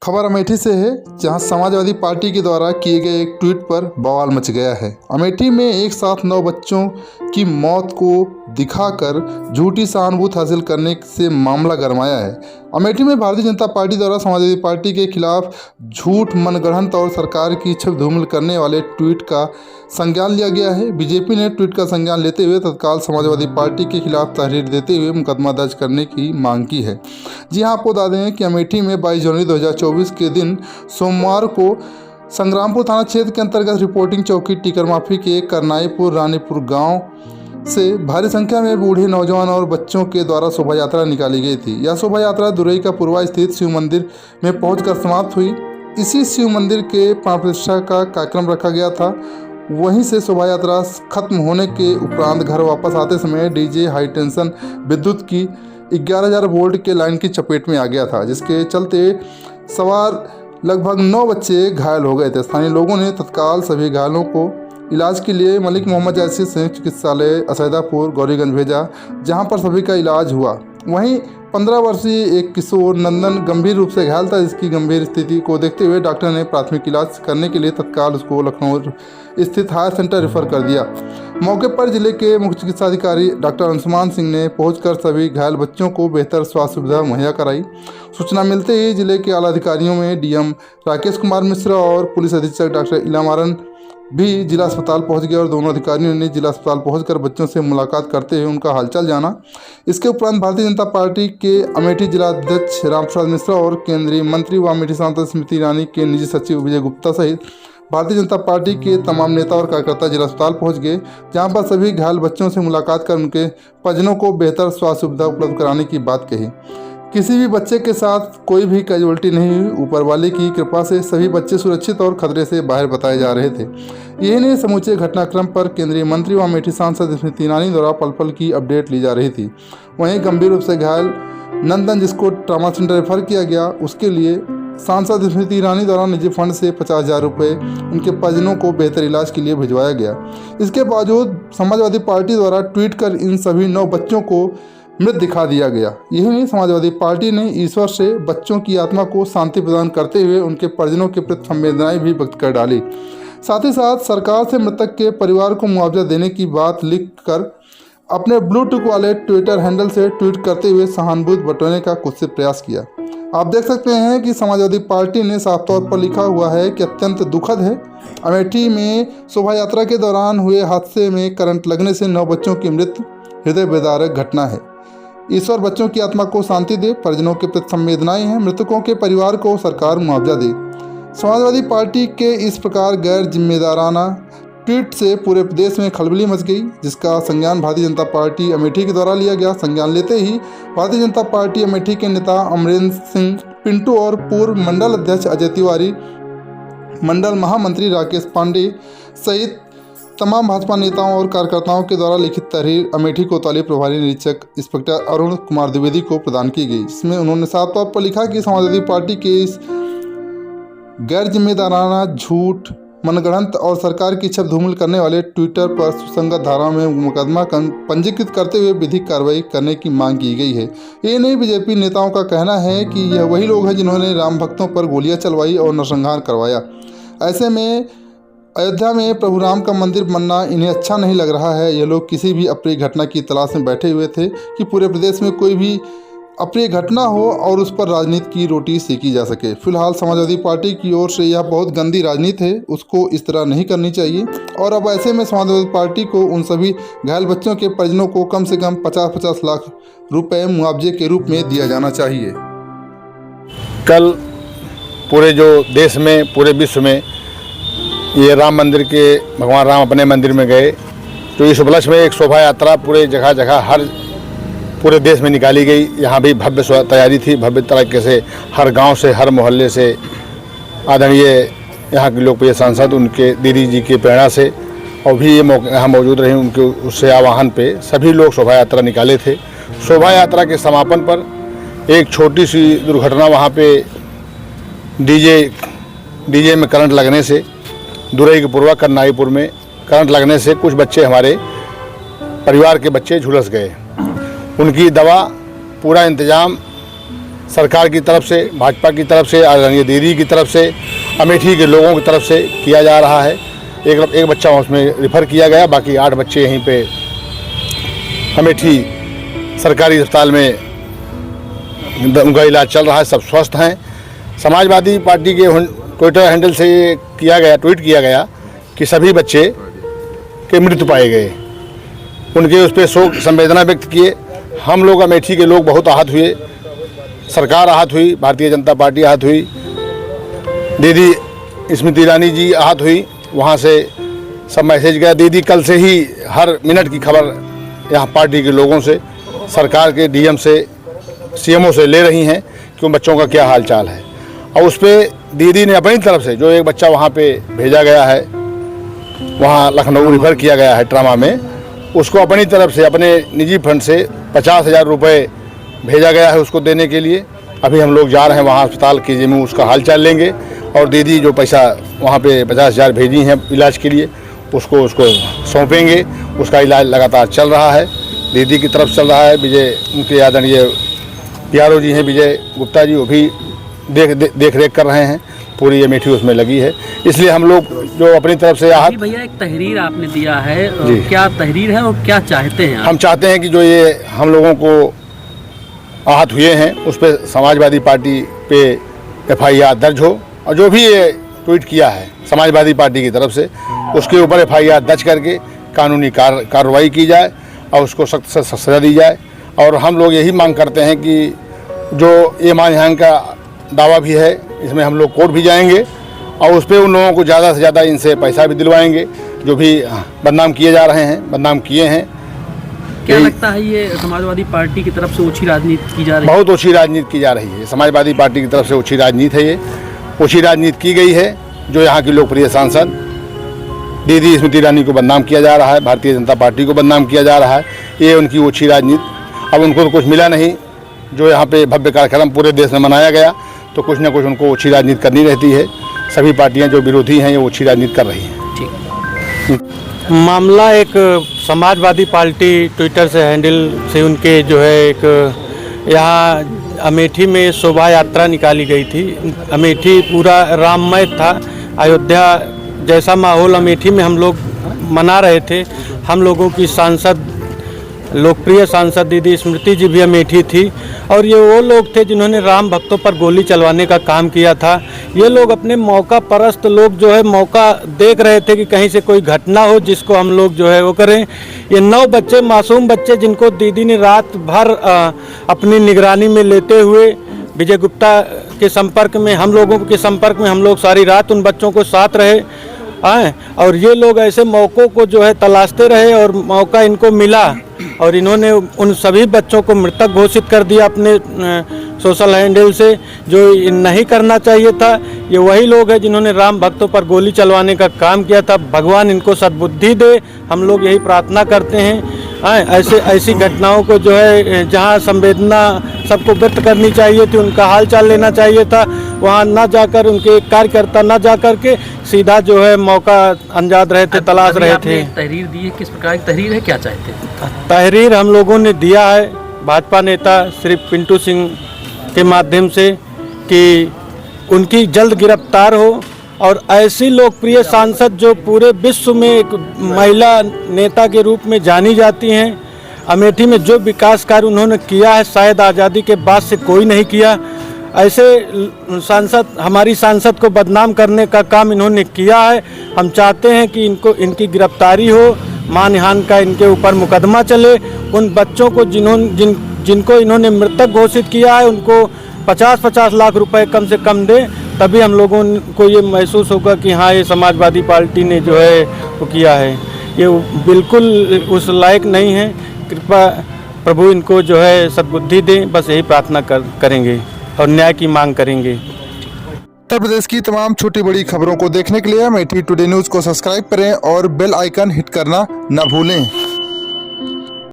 खबर अमेठी से है, जहां समाजवादी पार्टी के द्वारा किए गए एक ट्वीट पर बवाल मच गया है। अमेठी में एक साथ 9 बच्चों की मौत को दिखाकर झूठी सहानुभूति हासिल करने से मामला गरमाया है। अमेठी में भारतीय जनता पार्टी द्वारा समाजवादी पार्टी के खिलाफ झूठ, मनगढ़ंत और सरकार की छवि धूमिल करने वाले ट्वीट का संज्ञान लिया गया है। बीजेपी ने ट्वीट का संज्ञान लेते हुए तत्काल समाजवादी पार्टी के खिलाफ तहरीर देते हुए मुकदमा दर्ज करने की मांग की है। जी हां, आपको बता दें कि अमेठी में 22 जनवरी 2024 के दिन सोमवार को संग्रामपुर थाना क्षेत्र के अंतर्गत रिपोर्टिंग चौकी टीकरमाफी के करनाईपुर रानीपुर गांव से भारी संख्या में बूढ़े, नौजवान और बच्चों के द्वारा शोभा यात्रा निकाली गई थी। यह शोभा यात्रा दुरई का पूर्वा स्थित शिव मंदिर में पहुंचकर समाप्त हुई। इसी शिव मंदिर के प्राण प्रतिष्ठा का कार्यक्रम रखा गया था। वहीं से शोभा यात्रा खत्म होने के उपरांत घर वापस आते समय डीजे हाई टेंशन विद्युत की 11,000 वोल्ट के लाइन की चपेट में आ गया था, जिसके चलते सवार लगभग 9 बच्चे घायल हो गए थे। स्थानीय लोगों ने तत्काल सभी घायलों को इलाज के लिए मलिक मोहम्मद जैसी संयुक्त चिकित्सालय असैदापुर गौरीगंज भेजा, जहां पर सभी का इलाज हुआ। वहीं 15 वर्षीय एक किशोर नंदन गंभीर रूप से घायल था, जिसकी गंभीर स्थिति को देखते हुए डॉक्टर ने प्राथमिक इलाज करने के लिए तत्काल उसको लखनऊ स्थित हायर सेंटर रेफर कर दिया। मौके पर जिले के मुख्य चिकित्सा अधिकारी डॉक्टर अंशुमान सिंह ने पहुंचकर सभी घायल बच्चों को बेहतर स्वास्थ्य सुविधा मुहैया कराई। सूचना मिलते ही जिले के आला अधिकारियों में डीएम राकेश कुमार मिश्रा और पुलिस अधीक्षक डॉक्टर इलामारन भी जिला अस्पताल पहुंच गए और दोनों अधिकारियों ने जिला अस्पताल पहुंचकर बच्चों से मुलाकात करते हुए उनका हालचाल जाना। इसके उपरांत भारतीय जनता पार्टी के अमेठी जिला अध्यक्ष रामप्रसाद मिश्रा और केंद्रीय मंत्री व अमेठी सांसद स्मृति ईरानी के निजी सचिव विजय गुप्ता सहित भारतीय जनता पार्टी के तमाम नेता और कार्यकर्ता जिला अस्पताल पहुंच गए, जहां पर सभी घायल बच्चों से मुलाकात कर उनके परिजनों को बेहतर स्वास्थ्य सुविधा उपलब्ध कराने की बात कही। किसी भी बच्चे के साथ कोई भी कैजुअल्टी नहीं हुई। ऊपर वाले की कृपा से सभी बच्चे सुरक्षित और खतरे से बाहर बताए जा रहे थे। यही नहीं, समूचे घटनाक्रम पर केंद्रीय मंत्री व अमेठी सांसद स्मृति ईरानी द्वारा पल पल की अपडेट ली जा रही थी। वहीं गंभीर रूप से घायल नंदन, जिसको ट्रामा सेंटर रेफर किया गया, उसके लिए सांसद स्मृति ईरानी द्वारा निजी फंड से 50,000 रुपये उनके परिजनों को बेहतर इलाज के लिए भिजवाया गया। इसके बावजूद समाजवादी पार्टी द्वारा ट्वीट कर इन सभी 9 बच्चों को मृत दिखा दिया गया। यही नहीं, समाजवादी पार्टी ने ईश्वर से बच्चों की आत्मा को शांति प्रदान करते हुए उनके परिजनों के प्रति संवेदनाएं भी व्यक्त कर डाली। साथ ही साथ सरकार से मृतक के परिवार को मुआवजा देने की बात लिखकर अपने ब्लूटूथ वाले ट्विटर हैंडल से ट्वीट करते हुए सहानुभूति बटोरने का कुछ से प्रयास किया। आप देख सकते हैं कि समाजवादी पार्टी ने साफ तौर पर लिखा हुआ है कि अत्यंत दुखद है। अमेठी में शोभा यात्रा के दौरान हुए हादसे में करंट लगने से 9 बच्चों की मृत्यु हृदय विदारक घटना है। ईश्वर बच्चों की आत्मा को शांति दे, परिजनों के प्रति संवेदनाएं हैं, मृतकों के परिवार को सरकार मुआवजा दे। समाजवादी पार्टी के इस प्रकार गैर जिम्मेदाराना ट्वीट से पूरे प्रदेश में खलबली मच गई, जिसका संज्ञान भारतीय जनता पार्टी अमेठी के द्वारा लिया गया। संज्ञान लेते ही भारतीय जनता पार्टी अमेठी के नेता अमरेंद्र सिंह पिंटू और पूर्व मंडल अध्यक्ष अजय तिवारी, मंडल महामंत्री राकेश पांडे सहित तमाम भाजपा नेताओं और कार्यकर्ताओं के द्वारा लिखित तहरीर अमेठी कोतवाली प्रभारी निरीक्षक इंस्पेक्टर अरुण कुमार द्विवेदी को प्रदान की गई, जिसमें उन्होंने साफ तौर पर लिखा कि समाजवादी पार्टी के इस गैर जिम्मेदाराना, झूठ, मनगढ़ंत और सरकार की छवि धूमिल करने वाले ट्विटर पर सुसंगत धारा में मुकदमा पंजीकृत करते हुए विधिक कार्रवाई करने की मांग की गई है। ये नहीं, बीजेपी नेताओं का कहना है कि यह वही लोग हैं जिन्होंने राम भक्तों पर गोलियां चलवाई और नरसंहार करवाया। ऐसे में अयोध्या में प्रभु राम का मंदिर बनना इन्हें अच्छा नहीं लग रहा है। ये लोग किसी भी अप्रिय घटना की तलाश में बैठे हुए थे कि पूरे प्रदेश में कोई भी अप्रिय घटना हो और उस पर राजनीति की रोटी सेकी जा सके। फिलहाल समाजवादी पार्टी की ओर से यह बहुत गंदी राजनीति है, उसको इस तरह नहीं करनी चाहिए। और अब ऐसे में समाजवादी पार्टी को उन सभी घायल बच्चों के परिजनों को कम से कम 50-50 लाख रुपए मुआवजे के रूप में दिया जाना चाहिए। कल पूरे जो देश में, पूरे विश्व में ये राम मंदिर के भगवान राम अपने मंदिर में गए, तो इस उपलक्ष्य में एक शोभा यात्रा पूरे जगह जगह हर पूरे देश में निकाली गई। यहाँ भी भव्य तैयारी थी, भव्य तरीके से हर गांव से, हर मोहल्ले से आदरणीय यहाँ के लोकप्रिय सांसद उनके दीदी जी की प्रेरणा से और भी ये यहाँ मौजूद रहे, उनके उससे आह्वान पे सभी लोग शोभा यात्रा निकाले थे। शोभा यात्रा के समापन पर एक छोटी सी दुर्घटना वहाँ पे डीजे में करंट लगने से, दुरई के पूर्वा करनाईपुर में करंट लगने से कुछ बच्चे, हमारे परिवार के बच्चे झुलस गए। उनकी दवा पूरा इंतजाम सरकार की तरफ से, भाजपा की तरफ से, आदरणीय दीदी की तरफ से, अमेठी के लोगों की तरफ से किया जा रहा है। एक बच्चा उसमें रेफ़र किया गया, बाकी 8 बच्चे यहीं पे अमेठी सरकारी अस्पताल में उनका इलाज चल रहा है, सब स्वस्थ हैं। समाजवादी पार्टी के ट्विटर हैंडल से ये ट्वीट किया गया कि सभी बच्चे के मृत्यु पाए गए, उनके उस पर शोक संवेदना व्यक्त किए। हम लोग अमेठी के लोग बहुत आहत हुए, सरकार आहत हुई, भारतीय जनता पार्टी आहत हुई, दीदी स्मृति ईरानी जी आहत हुई। वहाँ से सब मैसेज गया। दीदी कल से ही हर मिनट की खबर यहाँ पार्टी के लोगों से, सरकार के डीएम से, सीएमओ से ले रही हैं कि उन बच्चों का क्या हाल चाल है। और उस पर दीदी ने अपनी तरफ से जो एक बच्चा वहाँ पे भेजा गया है, वहाँ लखनऊ रिफ़र किया गया है ट्रामा में, उसको अपनी तरफ से अपने निजी फंड से 50,000 रुपये भेजा गया है उसको देने के लिए। अभी हम लोग जा रहे हैं वहाँ अस्पताल के में उसका हाल चाल लेंगे और दीदी जो पैसा वहाँ पे 50,000 भेजी हैं इलाज के लिए उसको सौंपेंगे। उसका इलाज लगातार चल रहा है, दीदी की तरफ चल रहा है। विजय उनके आदरणीय PRO जी हैं विजय गुप्ता जी, वो भी देख रेख कर रहे हैं। पूरी अमेठी उसमें लगी है, इसलिए हम लोग जो अपनी तरफ से आहत। भैया एक तहरीर आपने दिया है, क्या तहरीर है और क्या चाहते हैं आप? हम चाहते हैं कि जो ये हम लोगों को आहत हुए हैं उस पर समाजवादी पार्टी पे FIR दर्ज हो, और जो भी ये ट्वीट किया है समाजवादी पार्टी की तरफ से उसके ऊपर FIR दर्ज करके कानूनी कार्रवाई की जाए और उसको सख्त से सजा दी जाए। और हम लोग यही मांग करते हैं कि जो ये मानहानि का दावा भी है, इसमें हम लोग कोर्ट भी जाएंगे और उस पर उन लोगों को ज़्यादा से ज़्यादा इनसे पैसा भी दिलवाएंगे जो भी बदनाम किए जा रहे हैं, बदनाम किए हैं। क्या लगता है ये समाजवादी पार्टी की तरफ से ओछी राजनीति की जा रही है? बहुत ओछी राजनीति की जा रही है। समाजवादी पार्टी की तरफ से ओछी राजनीति है, ये ओछी राजनीति की गई है। जो यहाँ की लोकप्रिय सांसद दीदी स्मृति ईरानी को बदनाम किया जा रहा है, भारतीय जनता पार्टी को बदनाम किया जा रहा है, ये उनकी ओछी राजनीति। अब उनको तो कुछ मिला नहीं, जो यहाँ पे भव्य कार्यक्रम पूरे देश में मनाया गया, तो कुछ ना कुछ उनको ओछी राजनीति करनी रहती है। सभी पार्टियाँ जो विरोधी हैं ये ओछी राजनीति कर रही हैं। मामला एक समाजवादी पार्टी ट्विटर से हैंडल से उनके जो है एक यहाँ अमेठी में शोभा यात्रा निकाली गई थी। अमेठी पूरा राममय था, अयोध्या जैसा माहौल अमेठी में हम लोग मना रहे थे। हम लोगों की सांसद, लोकप्रिय सांसद दीदी स्मृति जी भी अमेठी थी, और ये वो लोग थे जिन्होंने राम भक्तों पर गोली चलवाने का काम किया था। ये लोग अपने मौका परस्त लोग जो है मौका देख रहे थे कि कहीं से कोई घटना हो जिसको हम लोग जो है वो करें। ये 9 बच्चे, मासूम बच्चे, जिनको दीदी ने रात भर अपनी निगरानी में लेते हुए विजय गुप्ता के संपर्क में, हम लोगों के संपर्क में हम लोग सारी रात उन बच्चों को साथ रहे और ये लोग ऐसे मौक़ों को जो है तलाशते रहे और मौका इनको मिला और इन्होंने उन सभी बच्चों को मृतक घोषित कर दिया अपने सोशल हैंडल से, जो नहीं करना चाहिए था। ये वही लोग हैं जिन्होंने राम भक्तों पर गोली चलवाने का काम किया था। भगवान इनको सद्बुद्धि दे, हम लोग यही प्रार्थना करते हैं। ऐसी घटनाओं को जो है जहां संवेदना सबको व्यक्त करनी चाहिए थी, उनका हाल चाल लेना चाहिए था, वहां ना जाकर उनके कार्यकर्ता ना जाकर के सीधा जो है मौका अंजाद रहे थे, तलाश रहे थे। तहरीर दी है, किस प्रकार की तहरीर है, क्या चाहते हैं? तहरीर हम लोगों ने दिया है भाजपा नेता श्री पिंटू सिंह के माध्यम से कि उनकी जल्द गिरफ्तार हो और ऐसी लोकप्रिय सांसद जो पूरे विश्व में एक महिला नेता के रूप में जानी जाती हैं, अमेठी में जो विकास कार्य उन्होंने किया है शायद आज़ादी के बाद से कोई नहीं किया। ऐसे सांसद, हमारी सांसद को बदनाम करने का काम इन्होंने किया है। हम चाहते हैं कि इनकी गिरफ्तारी हो, मानहानि का इनके ऊपर मुकदमा चले। उन बच्चों को जिनको इन्होंने मृतक घोषित किया है उनको 50-50 लाख रुपए कम से कम दे, तभी हम लोगों को ये महसूस होगा कि हाँ ये समाजवादी पार्टी ने जो है वो किया है। ये बिल्कुल उस लायक नहीं है। कृपा प्रभु इनको जो है सद्बुद्धि दें, बस यही प्रार्थना करेंगे और न्याय की मांग करेंगे। उत्तर प्रदेश की तमाम छोटी बड़ी खबरों को देखने के लिए अमेठी टुडे न्यूज़ को सब्सक्राइब करें और बेल आइकन हिट करना न भूलें।